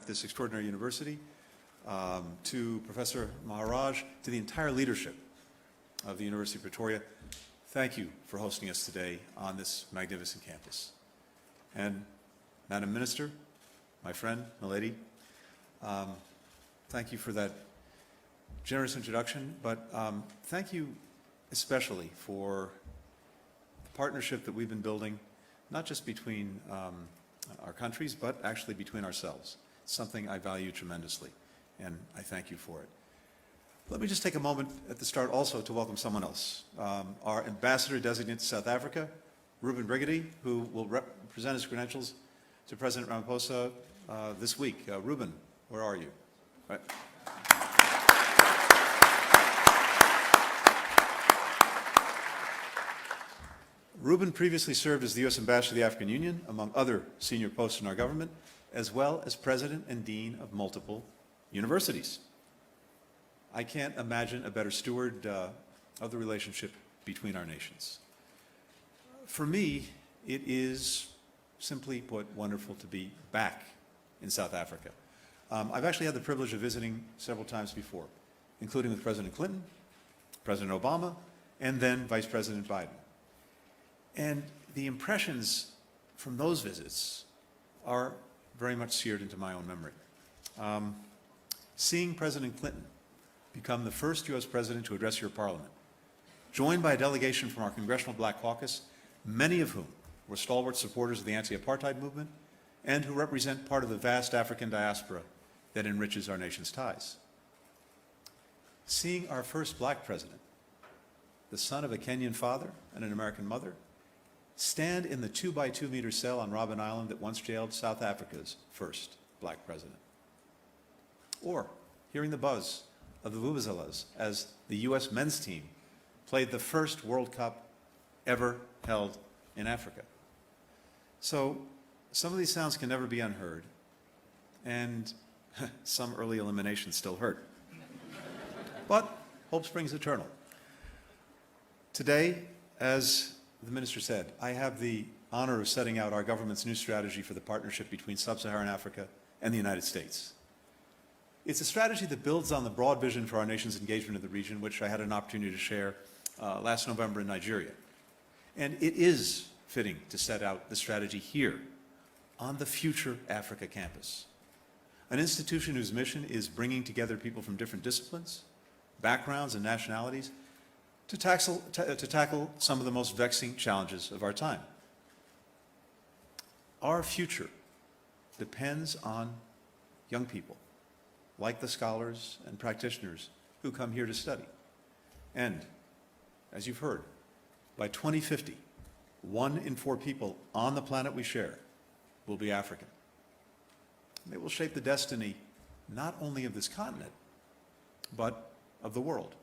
this extraordinary university, to Professor Maharaj, to the entire leadership of the University of Pretoria, thank you for hosting us today on this magnificent campus. And Madam Minister, my friend, Milady, thank you for that generous introduction, but thank you especially for the partnership that we've been building, not just between our countries, but actually between ourselves. It's something I value tremendously, and I thank you for it. Let me just take a moment at the start also to welcome someone else. Our Ambassador-designate to South Africa, Ruben Brigady, who will present his credentials to President Ramaphosa this week. Ruben, where are you? Right. Ruben previously served as the U.S. Ambassador to the African Union, among other senior posts in our government, as well as President and Dean of multiple universities. I can't imagine a better steward of the relationship between our nations. For me, it is, simply put, wonderful to be back in South Africa. I've actually had the privilege of visiting several times before, including with President Clinton, President Obama, and then Vice President Biden. And the impressions from those visits are very much seared into my own memory. Seeing President Clinton become the first U.S. president to address your parliament, joined by a delegation from our Congressional Black Caucus, many of whom were stalwart supporters of the anti-apartheid movement and who represent part of the vast African diaspora that enriches our nation's ties. Seeing our first black president, the son of a Kenyan father and an American mother, stand in the 2-by-2-meter cell on Robben Island that once jailed South Africa's first black president. Or hearing the buzz of the Vuvuzelas as the U.S. men's team played the first World Cup ever held in Africa. So some of these sounds can never be unheard, and some early eliminations still hurt. But hope springs eternal. Today, as the Minister said, I have the honor of setting out our government's new strategy for the partnership between Sub-Saharan Africa and the United States. It's a strategy that builds on the broad vision for our nation's engagement in the region, which I had an opportunity to share last November in Nigeria. And it is fitting to set out the strategy here on the Future Africa campus, an institution whose mission is bringing together people from different disciplines, backgrounds, and nationalities to tackle some of the most vexing challenges of our time. Our future depends on young people, like the scholars and practitioners who come here to study. And, as you've heard, by 2050, 1 in 4 people on the planet we share will be African. They will shape the destiny not only of this continent, but of the world.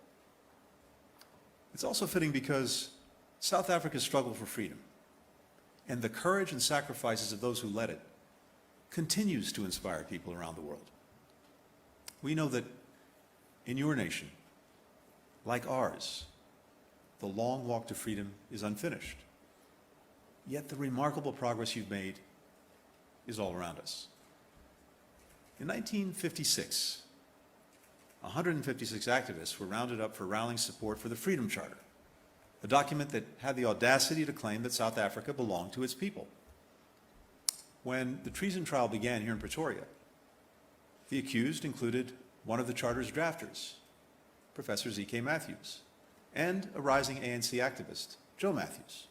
It's also fitting because South Africa's struggle for freedom and the courage and sacrifices of those who led it continues to inspire people around the world. We know that in your nation, like ours, the long walk to freedom is unfinished. Yet the remarkable progress you've made is all around us. In 1956, 156 activists were rounded up for rallying support for the Freedom Charter, a document that had the audacity to claim that South Africa belonged to its people. When the treason trial began here in Pretoria, the accused included one of the Charter's drafters, Professor Z.K. Matthews, and a rising ANC activist, Joe Matthews,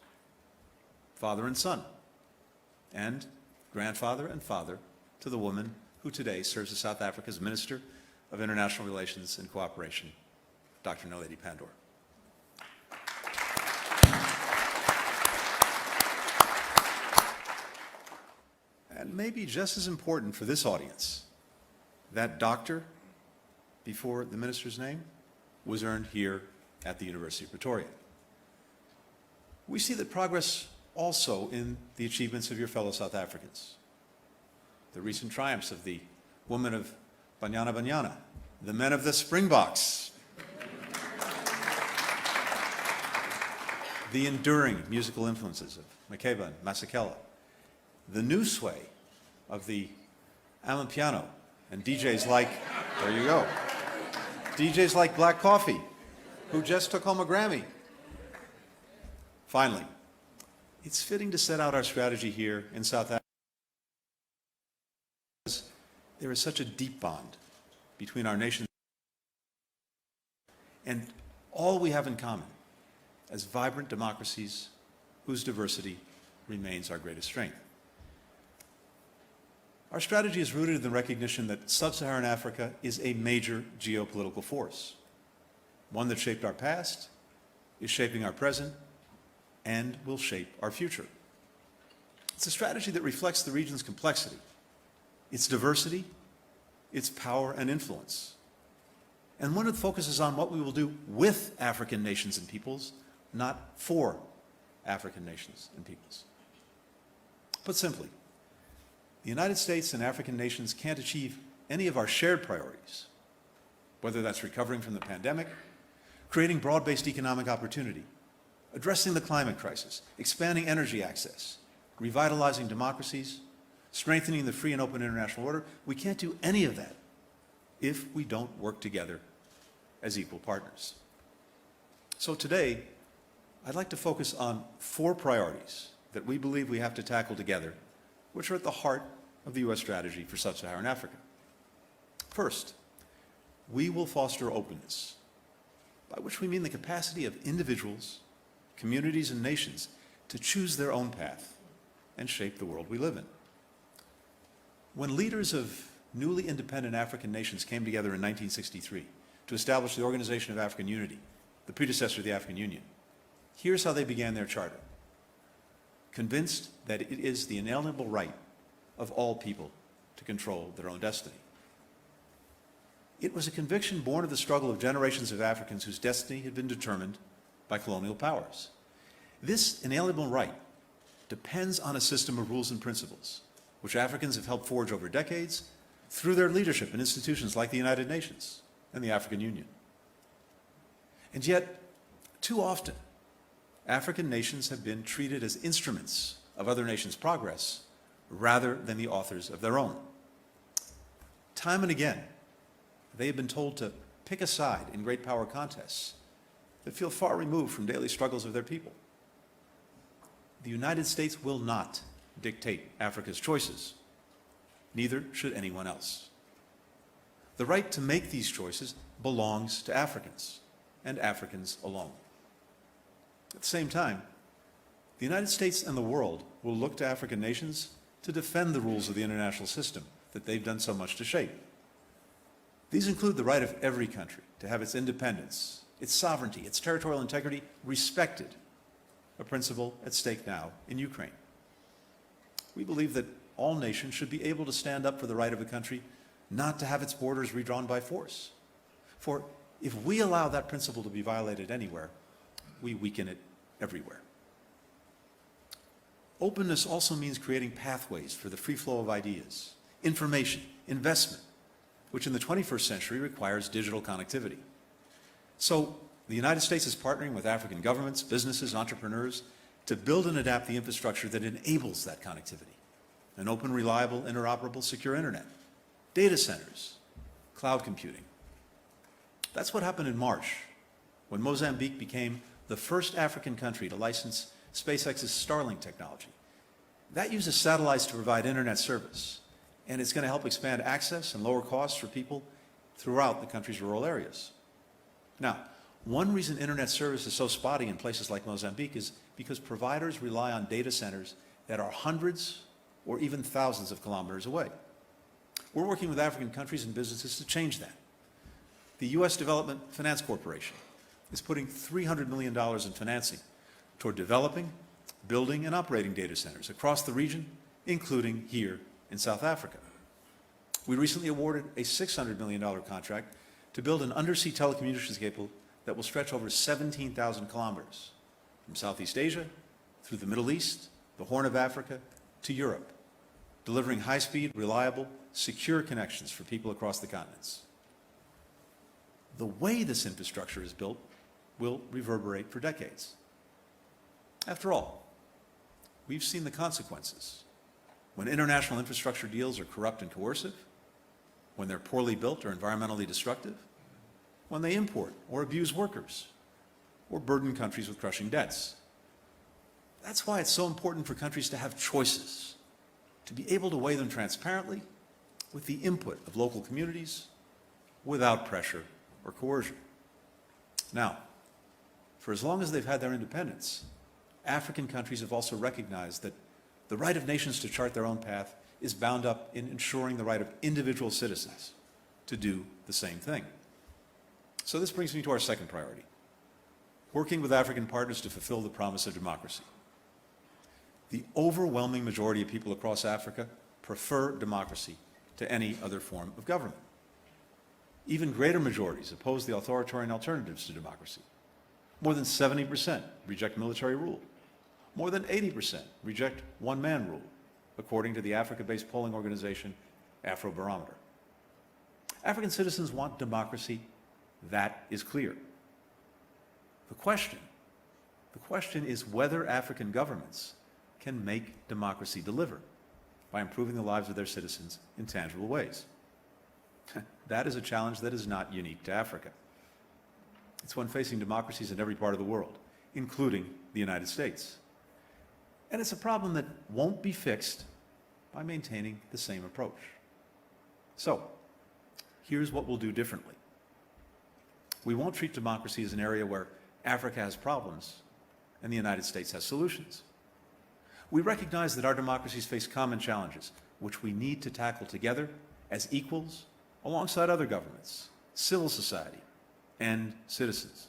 father and son, and grandfather and father to the woman who today serves as South Africa's Minister of International Relations and Cooperation, Dr. Naledi Pandor. And maybe just as important for this audience, that doctor before the minister's name was earned here at the University of Pretoria. We see that progress also in the achievements of your fellow South Africans. The recent triumphs of the women of Banyana Banyana, the men of the Springboks, the enduring musical influences of Makeba and Masekela, the new sway of the Amapiano And DJs like, there you go, DJs like Black Coffee, who just took home a Grammy. Finally, it's fitting to set out our strategy here in South Africa because there is such a deep bond between our nations and all we have in common as vibrant democracies whose diversity remains our greatest strength. Our strategy is rooted in the recognition that Sub-Saharan Africa is a major geopolitical force, one that shaped our past, is shaping our present, and will shape our future. It's a strategy that reflects the region's complexity, its diversity, its power and influence, and one that focuses on what we will do with African nations and peoples, not for African nations and peoples. Put simply, the United States and African nations can't achieve any of our shared priorities, whether that's recovering from the pandemic, creating broad-based economic opportunity, addressing the climate crisis, expanding energy access, revitalizing democracies, strengthening the free and open international order. We can't do any of that if we don't work together as equal partners. So today, I'd like to focus on 4 priorities that we believe we have to tackle together, which are at the heart of the U.S. strategy for Sub-Saharan Africa. First, we will foster openness, by which we mean the capacity of individuals, communities, and nations to choose their own path and shape the world we live in. When leaders of newly independent African nations came together in 1963 to establish the Organization of African Unity, the predecessor of the African Union, here's how they began their charter: convinced that it is the inalienable right of all people to control their own destiny. It was a conviction born of the struggle of generations of Africans whose destiny had been determined by colonial powers. This inalienable right depends on a system of rules and principles, which Africans have helped forge over decades through their leadership in institutions like the United Nations and the African Union. And yet, too often, African nations have been treated as instruments of other nations' progress rather than the authors of their own. Time and again, they have been told to pick a side in great power contests that feel far removed from daily struggles of their people. The United States will not dictate Africa's choices. Neither should anyone else. The right to make these choices belongs to Africans, and Africans alone. At the same time, the United States and the world will look to African nations to defend the rules of the international system that they've done so much to shape. These include the right of every country to have its independence, its sovereignty, its territorial integrity respected, a principle at stake now in Ukraine. We believe that all nations should be able to stand up for the right of a country not to have its borders redrawn by force. For if we allow that principle to be violated anywhere, we weaken it everywhere. Openness also means creating pathways for the free flow of ideas, information, investment, which in the 21st century requires digital connectivity. So the United States is partnering with African governments, businesses, entrepreneurs to build and adapt the infrastructure that enables that connectivity: an open, reliable, interoperable, secure internet, data centers, cloud computing. That's what happened in March, when Mozambique became the first African country to license SpaceX's Starlink technology. That uses satellites to provide internet service, and it's going to help expand access and lower costs for people throughout the country's rural areas. Now, one reason internet service is so spotty in places like Mozambique is because providers rely on data centers that are hundreds or even thousands of kilometers away. We're working with African countries and businesses to change that. The U.S. Development Finance Corporation is putting $300 million in financing toward developing, building, and operating data centers across the region, including here in South Africa. We recently awarded a $600 million contract to build an undersea telecommunications cable that will stretch over 17,000 kilometers from Southeast Asia through the Middle East, the Horn of Africa, to Europe, delivering high-speed, reliable, secure connections for people across the continents. The way this infrastructure is built will reverberate for decades. After all, we've seen the consequences when international infrastructure deals are corrupt and coercive, when they're poorly built or environmentally destructive, when they import or abuse workers, or burden countries with crushing debts. That's why it's so important for countries to have choices, to be able to weigh them transparently with the input of local communities without pressure or coercion. Now, for as long as they've had their independence, African countries have also recognized that the right of nations to chart their own path is bound up in ensuring the right of individual citizens to do the same thing. So this brings me to our second priority, working with African partners to fulfill the promise of democracy. The overwhelming majority of people across Africa prefer democracy to any other form of government. Even greater majorities oppose the authoritarian alternatives to democracy. More than 70% reject military rule. More than 80% reject one-man rule, according to the Africa-based polling organization Afrobarometer. African citizens want democracy. That is clear. The question is whether African governments can make democracy deliver by improving the lives of their citizens in tangible ways. That is a challenge that is not unique to Africa. It's one facing democracies in every part of the world, including the United States. And it's a problem that won't be fixed by maintaining the same approach. So, here's what we'll do differently. We won't treat democracy as an area where Africa has problems and the United States has solutions. We recognize that our democracies face common challenges, which we need to tackle together as equals alongside other governments, civil society, and citizens.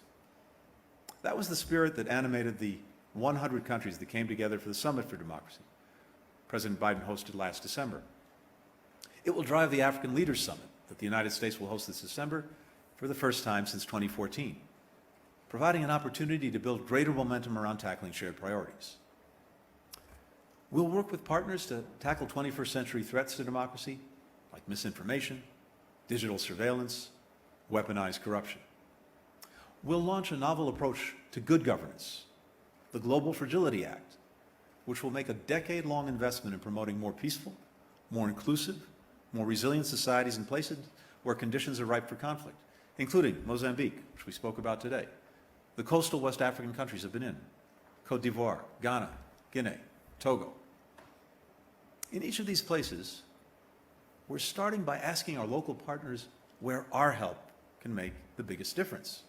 That was the spirit that animated the 100 countries that came together for the Summit for Democracy President Biden hosted last December. It will drive the African Leaders Summit that the United States will host this December for the first time since 2014, providing an opportunity to build greater momentum around tackling shared priorities. We'll work with partners to tackle 21st century threats to democracy, like misinformation, digital surveillance, weaponized corruption. We'll launch a novel approach to good governance, the Global Fragility Act, which will make a decade-long investment in promoting more peaceful, more inclusive, more resilient societies in places where conditions are ripe for conflict, including Mozambique, which we spoke about today. The coastal West African countries have been in, Cote d'Ivoire, Ghana, Guinea, Togo. In each of these places, we're starting by asking our local partners where our help can make the biggest difference.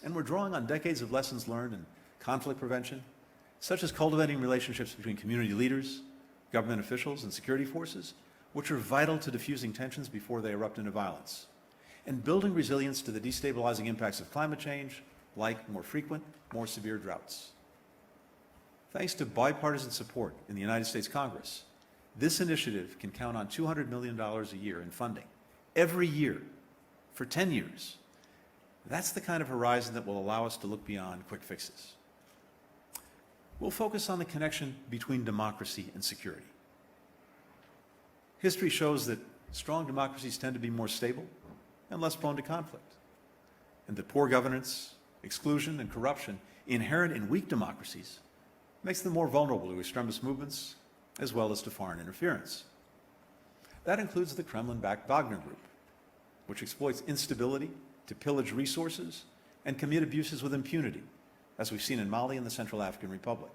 And we're drawing on decades of lessons learned in conflict prevention, such as cultivating relationships between community leaders, government officials, and security forces, which are vital to diffusing tensions before they erupt into violence, and building resilience to the destabilizing impacts of climate change, like more frequent, more severe droughts. Thanks to bipartisan support in the United States Congress, this initiative can count on $200 million a year in funding, every year, for 10 years. That's the kind of horizon that will allow us to look beyond quick fixes. We'll focus on the connection between democracy and security. History shows that strong democracies tend to be more stable and less prone to conflict, and that poor governance, exclusion, and corruption inherent in weak democracies makes them more vulnerable to extremist movements as well as to foreign interference. That includes the Kremlin-backed Wagner Group, which exploits instability to pillage resources and commit abuses with impunity, as we've seen in Mali and the Central African Republic.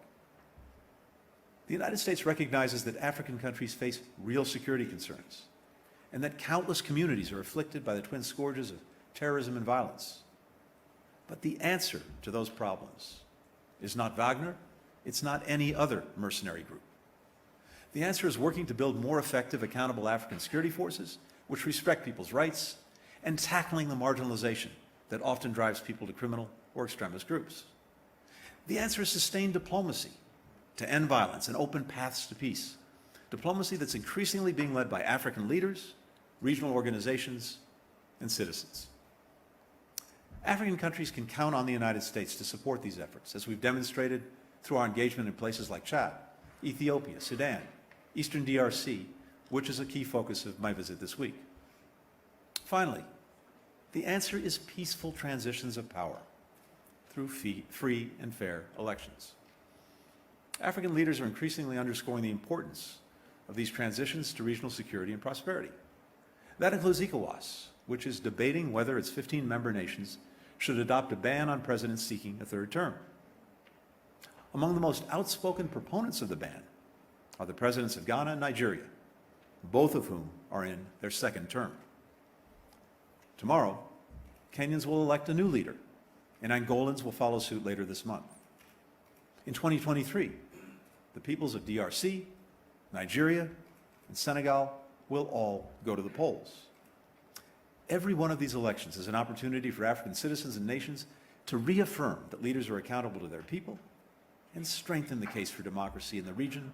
The United States recognizes that African countries face real security concerns, and that countless communities are afflicted by the twin scourges of terrorism and violence. But the answer to those problems is not Wagner, it's not any other mercenary group. The answer is working to build more effective, accountable African security forces which respect people's rights and tackling the marginalization that often drives people to criminal or extremist groups. The answer is sustained diplomacy to end violence and open paths to peace. Diplomacy that's increasingly being led by African leaders, regional organizations, and citizens. African countries can count on the United States to support these efforts, as we've demonstrated through our engagement in places like Chad, Ethiopia, Sudan, Eastern DRC, which is a key focus of my visit this week. Finally, the answer is peaceful transitions of power through free and fair elections. African leaders are increasingly underscoring the importance of these transitions to regional security and prosperity. That includes ECOWAS, which is debating whether its 15 member nations should adopt a ban on presidents seeking a third term. Among the most outspoken proponents of the ban are the presidents of Ghana and Nigeria, both of whom are in their second term. Tomorrow, Kenyans will elect a new leader, and Angolans will follow suit later this month. In 2023, the peoples of DRC, Nigeria, and Senegal will all go to the polls. Every one of these elections is an opportunity for African citizens and nations to reaffirm that leaders are accountable to their people and strengthen the case for democracy in the region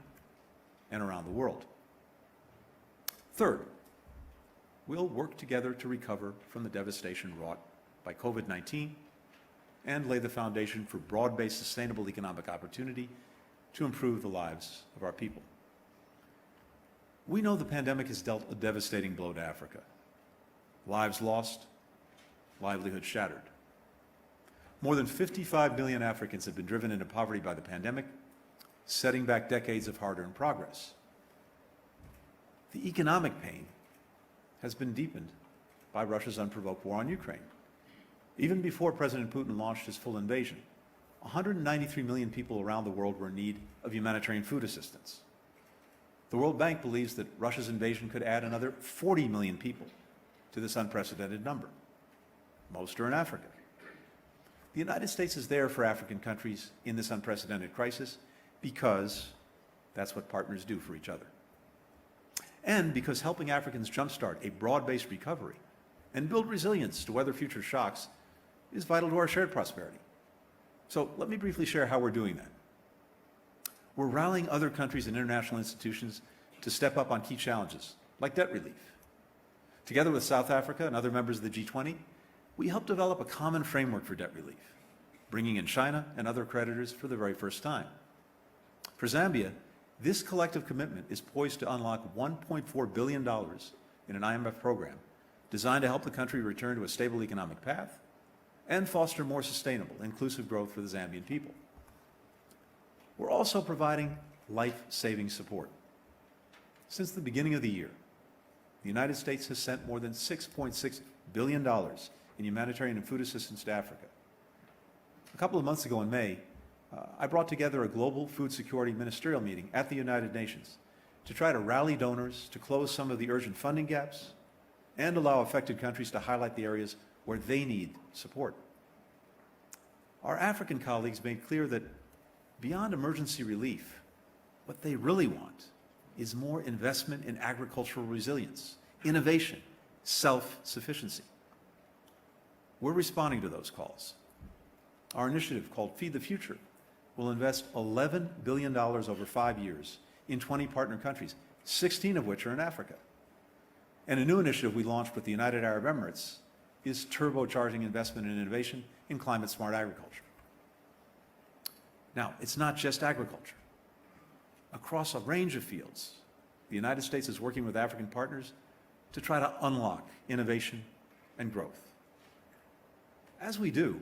and around the world. Third, we'll work together to recover from the devastation wrought by COVID-19 and lay the foundation for broad-based sustainable economic opportunity to improve the lives of our people. We know the pandemic has dealt a devastating blow to Africa. Lives lost, livelihoods shattered. More than 55 million Africans have been driven into poverty by the pandemic, setting back decades of hard-earned progress. The economic pain has been deepened by Russia's unprovoked war on Ukraine. Even before President Putin launched his full invasion, 193 million people around the world were in need of humanitarian food assistance. The World Bank believes that Russia's invasion could add another 40 million people to this unprecedented number. Most are in Africa. The United States is there for African countries in this unprecedented crisis because that's what partners do for each other. And because helping Africans jumpstart a broad-based recovery and build resilience to weather future shocks is vital to our shared prosperity. So let me briefly share how we're doing that. We're rallying other countries and international institutions to step up on key challenges, like debt relief. Together with South Africa and other members of the G20, we helped develop a common framework for debt relief, bringing in China and other creditors for the very first time. For Zambia, this collective commitment is poised to unlock $1.4 billion in an IMF program designed to help the country return to a stable economic path and foster more sustainable, inclusive growth for the Zambian people. We're also providing life-saving support. Since the beginning of the year, the United States has sent more than $6.6 billion in humanitarian and food assistance to Africa. A couple of months ago in May, I brought together a global food security ministerial meeting at the United Nations to try to rally donors to close some of the urgent funding gaps and allow affected countries to highlight the areas where they need support. Our African colleagues made clear that beyond emergency relief, what they really want is more investment in agricultural resilience, innovation, self-sufficiency. We're responding to those calls. Our initiative, called Feed the Future, will invest $11 billion over 5 years in 20 partner countries, 16 of which are in Africa. And a new initiative we launched with the United Arab Emirates is turbocharging investment and innovation in climate-smart agriculture. Now, it's not just agriculture. Across a range of fields, the United States is working with African partners to try to unlock innovation and growth. As we do,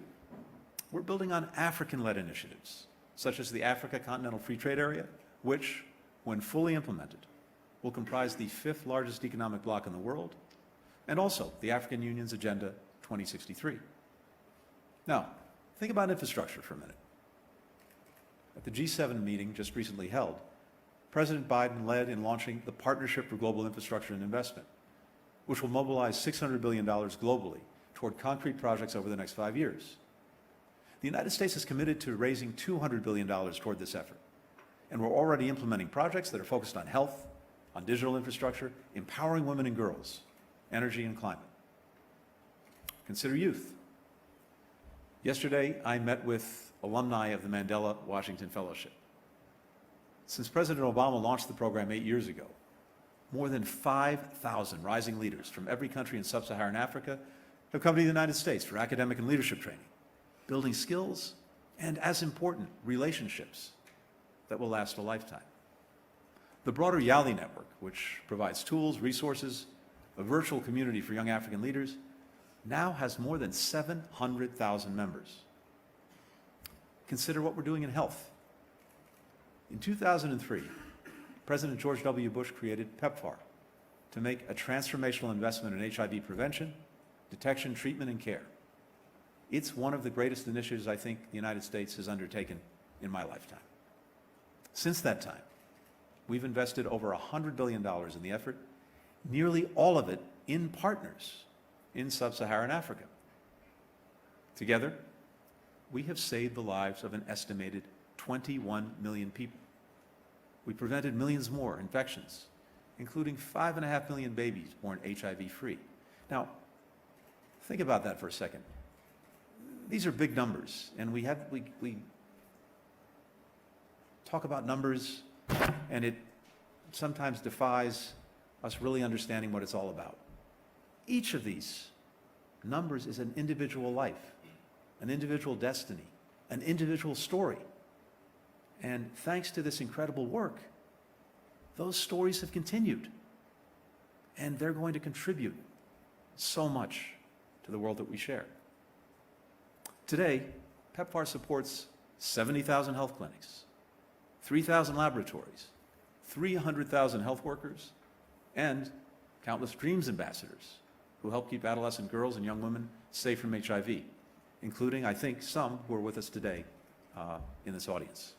we're building on African-led initiatives, such as the Africa Continental Free Trade Area, which, when fully implemented, will comprise the 5th largest economic bloc in the world, and also the African Union's Agenda 2063. Now, think about infrastructure for a minute. At the G7 meeting just recently held, President Biden led in launching the Partnership for Global Infrastructure and Investment, which will mobilize $600 billion globally toward concrete projects over the next 5 years. The United States is committed to raising $200 billion toward this effort, and we're already implementing projects that are focused on health, on digital infrastructure, empowering women and girls, energy and climate. Consider youth. Yesterday, I met with alumni of the Mandela Washington Fellowship. Since President Obama launched the program 8 years ago, more than 5,000 rising leaders from every country in Sub-Saharan Africa have come to the United States for academic and leadership training, building skills, and as important, relationships that will last a lifetime. The broader YALI network, which provides tools, resources, a virtual community for young African leaders, now has more than 700,000 members. Consider what we're doing in health. In 2003, President George W. Bush created PEPFAR to make a transformational investment in HIV prevention, detection, treatment, and care. It's one of the greatest initiatives I think the United States has undertaken in my lifetime. Since that time, we've invested over $100 billion in the effort, nearly all of it in partners in Sub-Saharan Africa. Together, we have saved the lives of an estimated 21 million people. We prevented millions more infections, including 5.5 million babies born HIV-free. Now, think about that for a second. These are big numbers, and we talk about numbers, and it sometimes defies us really understanding what it's all about. Each of these numbers is an individual life, an individual destiny, an individual story. And thanks to this incredible work, those stories have continued, and they're going to contribute so much to the world that we share. Today, PEPFAR supports 70,000 health clinics, 3,000 laboratories, 300,000 health workers, and countless DREAMS ambassadors who help keep adolescent girls and young women safe from HIV, including, I think, some who are with us today in this audience.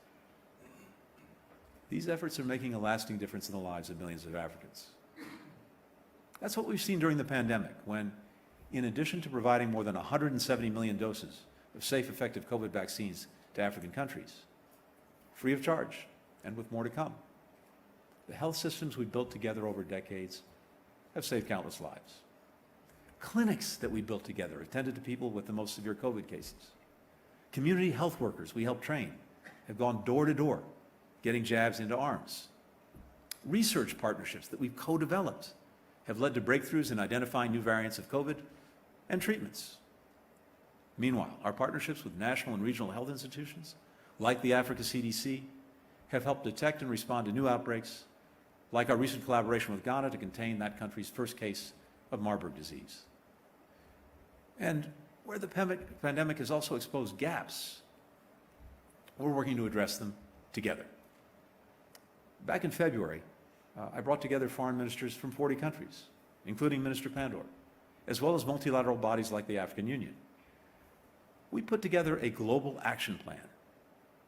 These efforts are making a lasting difference in the lives of millions of Africans. That's what we've seen during the pandemic, when, in addition to providing more than 170 million doses of safe, effective COVID vaccines to African countries, free of charge and with more to come, the health systems we built together over decades have saved countless lives. Clinics that we built together attended to people with the most severe COVID cases. Community health workers we helped train have gone door to door, getting jabs into arms. Research partnerships that we've co-developed have led to breakthroughs in identifying new variants of COVID and treatments. Meanwhile, our partnerships with national and regional health institutions, like the Africa CDC, have helped detect and respond to new outbreaks, like our recent collaboration with Ghana to contain that country's first case of Marburg disease. And where the pandemic has also exposed gaps, we're working to address them together. Back in February, I brought together foreign ministers from 40 countries, including Minister Pandor, as well as multilateral bodies like the African Union. We put together a global action plan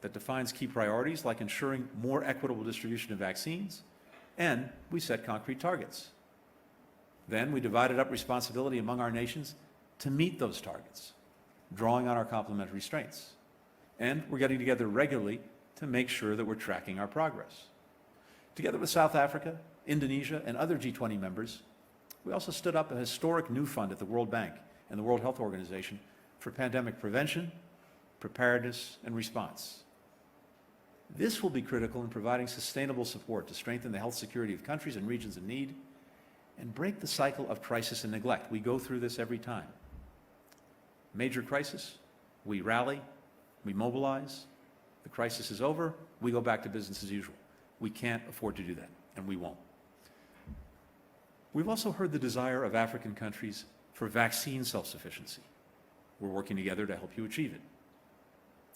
that defines key priorities like ensuring more equitable distribution of vaccines, and we set concrete targets. Then we divided up responsibility among our nations to meet those targets, drawing on our complementary strengths. And we're getting together regularly to make sure that we're tracking our progress. Together with South Africa, Indonesia, and other G20 members, we also stood up a historic new fund at the World Bank and the World Health Organization for pandemic prevention, preparedness, and response. This will be critical in providing sustainable support to strengthen the health security of countries and regions in need and break the cycle of crisis and neglect. We go through this every time. Major crisis, we rally, we mobilize. The crisis is over, we go back to business as usual. We can't afford to do that, and we won't. We've also heard the desire of African countries for vaccine self-sufficiency. We're working together to help you achieve it.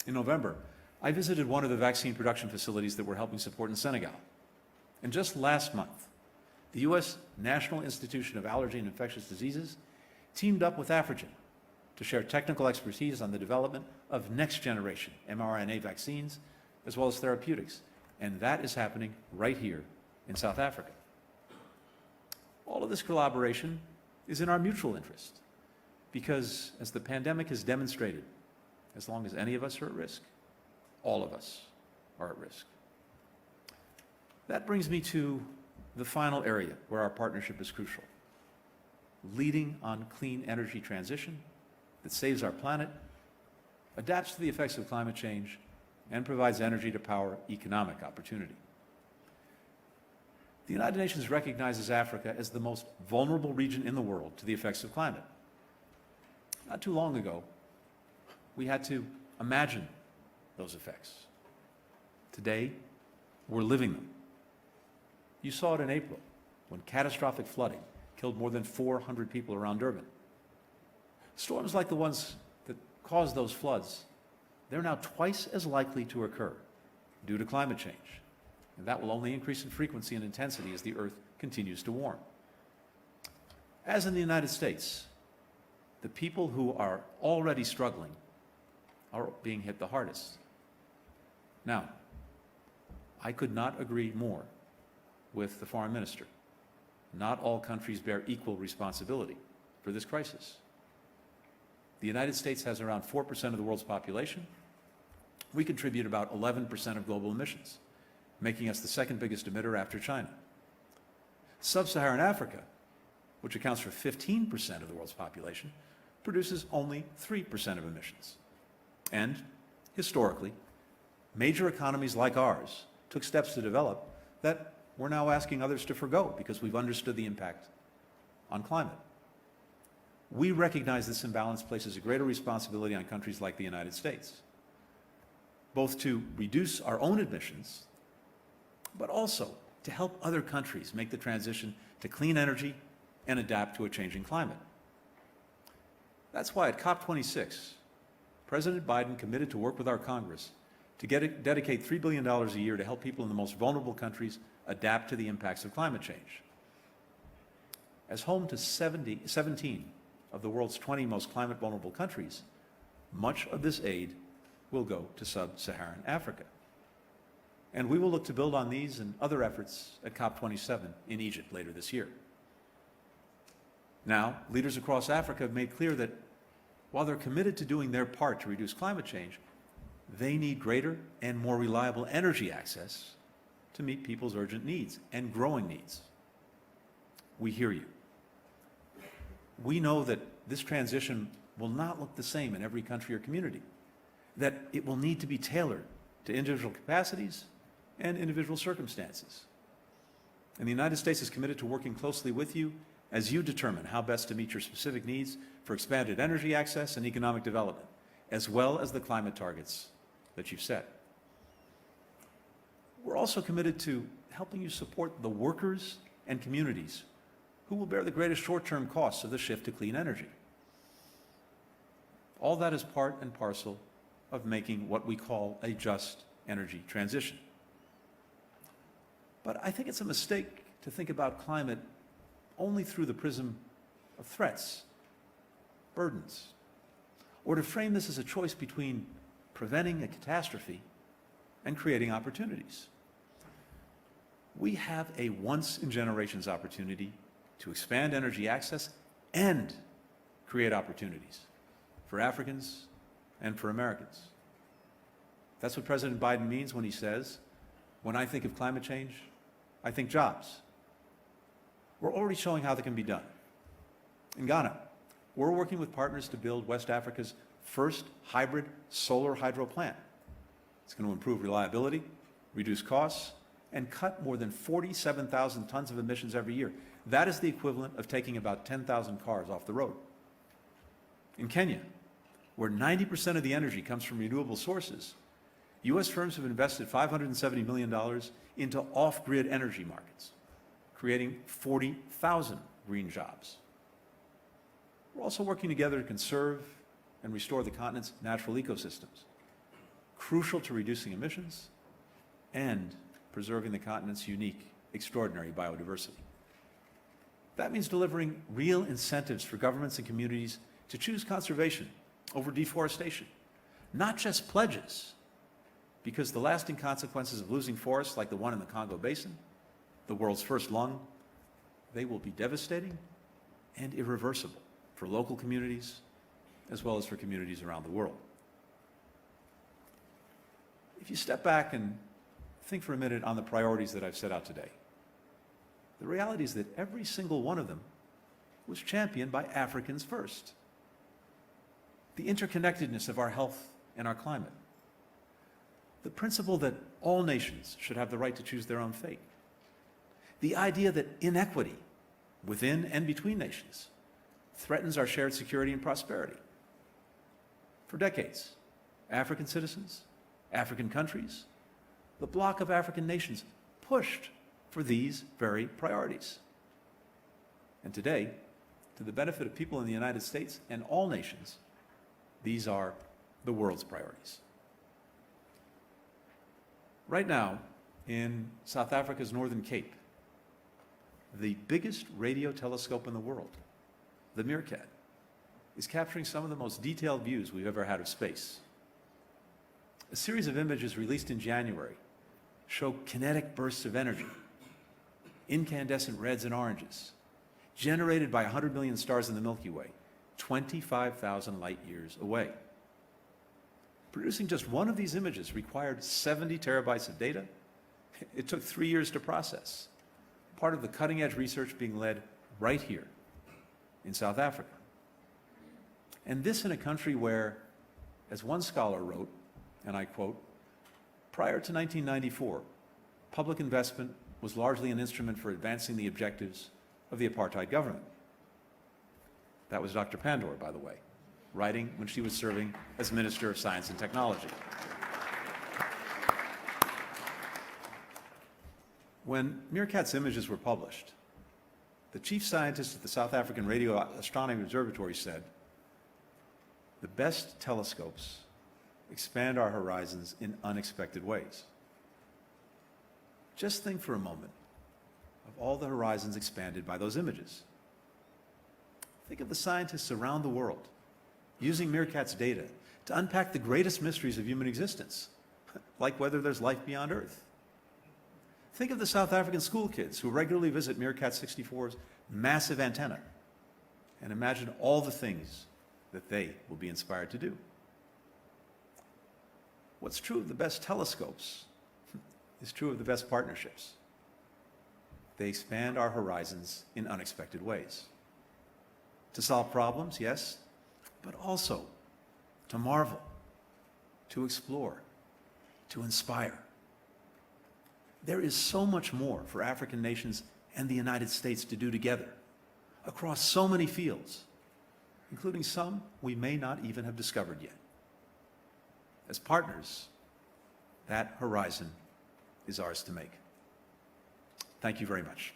In November, I visited one of the vaccine production facilities that we're helping support in Senegal. And just last month, the U.S. National Institute of Allergy and Infectious Diseases teamed up with Afrigen to share technical expertise on the development of next-generation mRNA vaccines, as well as therapeutics. And that is happening right here in South Africa. All of this collaboration is in our mutual interest, because as the pandemic has demonstrated, as long as any of us are at risk, all of us are at risk. That brings me to the final area where our partnership is crucial: leading on clean energy transition that saves our planet, adapts to the effects of climate change, and provides energy to power economic opportunity. The United Nations recognizes Africa as the most vulnerable region in the world to the effects of climate. Not too long ago, we had to imagine those effects. Today, we're living them. You saw it in April, when catastrophic flooding killed more than 400 people around Durban. Storms like the ones that caused those floods, they're now twice as likely to occur due to climate change. And that will only increase in frequency and intensity as the Earth continues to warm. As in the United States, the people who are already struggling are being hit the hardest. Now, I could not agree more with the foreign minister. Not all countries bear equal responsibility for this crisis. The United States has around 4% of the world's population. We contribute about 11% of global emissions, making us the second biggest emitter after China. Sub-Saharan Africa, which accounts for 15% of the world's population, produces only 3% of emissions. And, historically, major economies like ours took steps to develop that we're now asking others to forgo because we've understood the impact on climate. We recognize this imbalance places a greater responsibility on countries like the United States, both to reduce our own emissions, but also to help other countries make the transition to clean energy and adapt to a changing climate. That's why at COP26, President Biden committed to work with our Congress to dedicate $3 billion a year to help people in the most vulnerable countries adapt to the impacts of climate change. As home to 17 of the world's 20 most climate vulnerable countries, much of this aid will go to Sub-Saharan Africa. And we will look to build on these and other efforts at COP27 in Egypt later this year. Now, leaders across Africa have made clear that while they're committed to doing their part to reduce climate change, they need greater and more reliable energy access to meet people's urgent needs and growing needs. We hear you. We know that this transition will not look the same in every country or community, that it will need to be tailored to individual capacities and individual circumstances. And the United States is committed to working closely with you as you determine how best to meet your specific needs for expanded energy access and economic development, as well as the climate targets that you've set. We're also committed to helping you support the workers and communities who will bear the greatest short-term costs of the shift to clean energy. All that is part and parcel of making what we call a just energy transition. But I think it's a mistake to think about climate only through the prism of threats, burdens, or to frame this as a choice between preventing a catastrophe and creating opportunities. We have a once-in-generations opportunity to expand energy access and create opportunities for Africans and for Americans. That's what President Biden means when he says, when I think of climate change, I think jobs. We're already showing how that can be done. In Ghana, we're working with partners to build West Africa's first hybrid solar hydro plant. It's going to improve reliability, reduce costs, and cut more than 47,000 tons of emissions every year. That is the equivalent of taking about 10,000 cars off the road. In Kenya, where 90% of the energy comes from renewable sources, U.S. firms have invested $570 million into off-grid energy markets, creating 40,000 green jobs. We're also working together to conserve and restore the continent's natural ecosystems, crucial to reducing emissions and preserving the continent's unique, extraordinary biodiversity. That means delivering real incentives for governments and communities to choose conservation over deforestation, not just pledges, because the lasting consequences of losing forests like the one in the Congo Basin, the world's first lung, they will be devastating and irreversible for local communities as well as for communities around the world. If you step back and think for a minute on the priorities that I've set out today, the reality is that every single one of them was championed by Africans first. The interconnectedness of our health and our climate, the principle that all nations should have the right to choose their own fate, the idea that inequity within and between nations threatens our shared security and prosperity. For decades, African citizens, African countries, the bloc of African nations pushed for these very priorities. And today, to the benefit of people in the United States and all nations, these are the world's priorities. Right now, in South Africa's Northern Cape, the biggest radio telescope in the world the Meerkat, is capturing some of the most detailed views we've ever had of space. A series of images released in January show kinetic bursts of energy, incandescent reds and oranges, generated by 100 million stars in the Milky Way, 25,000 light years away. Producing just one of these images required 70 terabytes of data. It took 3 years to process, part of the cutting-edge research being led right here in South Africa. And this in a country where, as one scholar wrote, and I quote, "Prior to 1994, public investment was largely an instrument for advancing the objectives of the apartheid government." That was Dr. Pandor, by the way, writing when she was serving as Minister of Science and Technology. When Meerkat's images were published, the chief scientist at the South African Radio Astronomy Observatory said, "The best telescopes expand our horizons in unexpected ways." Just think for a moment of all the horizons expanded by those images. Think of the scientists around the world using Meerkat's data to unpack the greatest mysteries of human existence, like whether there's life beyond Earth. Think of the South African school kids who regularly visit Meerkat 64's massive antenna, and imagine all the things that they will be inspired to do. What's true of the best telescopes is true of the best partnerships. They expand our horizons in unexpected ways. To solve problems, yes, but also to marvel, to explore, to inspire. There is so much more for African nations and the United States to do together across so many fields, including some we may not even have discovered yet. As partners, that horizon is ours to make. Thank you very much.